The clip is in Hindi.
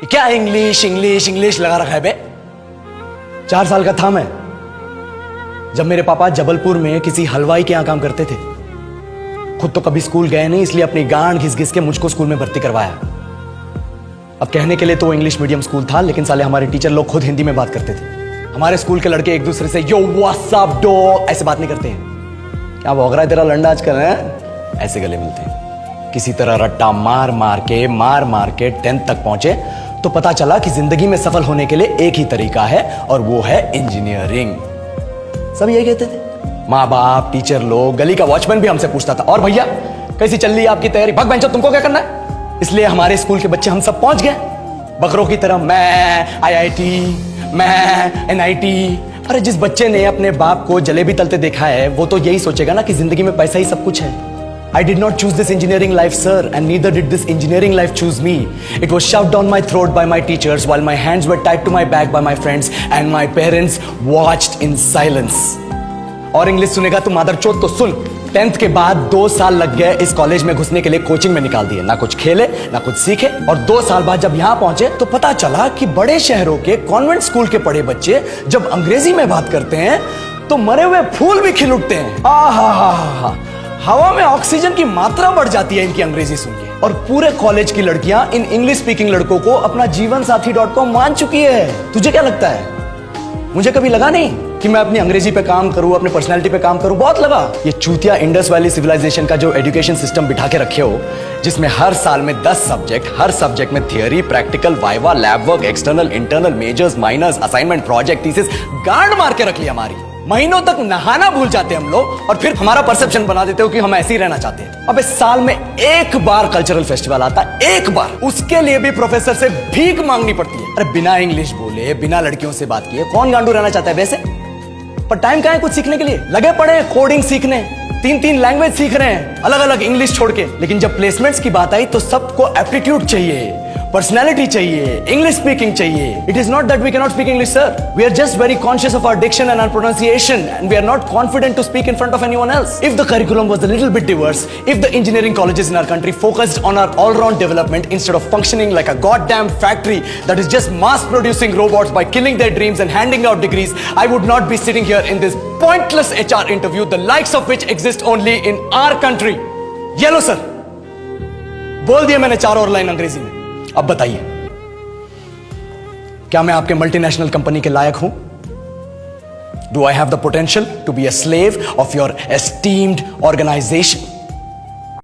क्या इंग्लिश इंग्लिश इंग्लिश लगा रखा है बे। 4 साल का था मैं जब मेरे पापा जबलपुर में किसी हलवाई के यहां काम करते थे। खुद तो कभी स्कूल गए नहीं, इसलिए अपनी गांड घिस घिस के मुझको स्कूल में भर्ती करवाया। अब कहने के लिए तो इंग्लिश मीडियम स्कूल था, लेकिन साले हमारे टीचर लोग खुद हिंदी में बात करते थे। हमारे स्कूल के लड़के एक दूसरे से यो व्हाट्स अप डो ऐसे बात नहीं करते हैं। क्या भौंक रहा है तेरा लंडा आजकल है, ऐसे गले मिलते हैं। किसी तरह रट्टा मार मार के 10th तक पहुंचे तो पता चला कि जिंदगी में सफल होने के लिए एक ही तरीका है और वो है इंजीनियरिंग। सब ये कहते थे, माँ बाप, टीचर लोग, गली का वॉचमैन भी हमसे पूछता था, और भैया कैसी चल रही है आपकी तैयारी? भाग बेंचो, तुमको क्या करना है? इसलिए हमारे स्कूल के बच्चे हम सब पहुंच गए बकरों की तरह। मैं IIT, मैं NIT। अरे जिस बच्चे ने अपने बाप को जलेबी तलते देखा है वो तो यही सोचेगा ना कि जिंदगी में पैसा ही सब कुछ है। I did not choose this engineering life, sir, and neither did this engineering life choose me. It was shoved down my throat by my teachers while my hands were tied to my back by my friends and my parents watched in silence. और इंग्लिश सुनेगा तू मादरचोद तो सुन। 10th के बाद 2 साल लग गए इस कॉलेज में घुसने के लिए, कोचिंग में निकाल दिए। ना कुछ खेले ना कुछ सीखे, और 2 साल बाद जब यहां पहुंचे तो पता चला कि बड़े शहरों के कॉन्वेंट स्कूल के पढ़े बच्चे जब अंग्रेजी में बात करते हैं तो मरे हुए फूल भी खिल उठते हैं। हा हवा में ऑक्सीजन की मात्रा बढ़ जाती है इनकी अंग्रेजी सुन के। और पूरे कॉलेज की लड़कियां इन इंग्लिश स्पीकिंग लड़कों को अपना जीवन साथी .com मान चुकी है। तुझे क्या लगता है? मुझे कभी लगा नहीं कि मैं अपनी अंग्रेजी पे काम करूं, अपनी पर्सनालिटी पे काम करूं। बहुत लगा। ये चूतिया इंडस वैली सिविलाइजेशन का जो एजुकेशन सिस्टम बिठा के रखे हो, जिसमें हर साल में 10 सब्जेक्ट, हर सब्जेक्ट में theory, practical, viva, lab work, external, internal, majors, minors, assignment, project, thesis, गांड मार के रख ली हमारी। महीनों तक नहाना भूल जाते हम लोग और फिर हमारा परसेप्शन बना देते हो कि हम ऐसे ही रहना चाहते हैं। अब इस साल में एक बार कल्चरल फेस्टिवल आता है, एक बार, उसके लिए भी प्रोफेसर से भीख मांगनी पड़ती है। अरे बिना इंग्लिश बोले, बिना लड़कियों से बात किए कौन गांडू रहना चाहता है वैसे? पर टाइम कहाँ है कुछ सीखने के लिए? लगे पड़े हैं कोडिंग सीखने, 3 लैंग्वेज सीख रहे हैं अलग अलग इंग्लिश छोड़ के। लेकिन जब प्लेसमेंट्स की बात आई तो सबको एप्टीट्यूड चाहिए, पर्सनैलिटी चाहिए, इंग्लिश स्पीकिंग चाहिए। It is not that we cannot speak English, sir. We are just very conscious of our diction and our pronunciation, and we are not confident to speak in front of anyone else. If the curriculum was a little bit diverse, if the engineering colleges in our country focused on our all-round development instead of functioning like a goddamn factory that is just mass-producing robots by killing their dreams and handing out degrees, I would not be sitting here in this pointless HR interview, the likes of which exist only in our country. Yellow, sir. बोल दिया मैंने 4 और लाइन अंग्रेजी में। अब बताइए, क्या मैं आपके मल्टीनेशनल कंपनी के लायक हूं? Do I have the potential to be a slave of your esteemed organisation?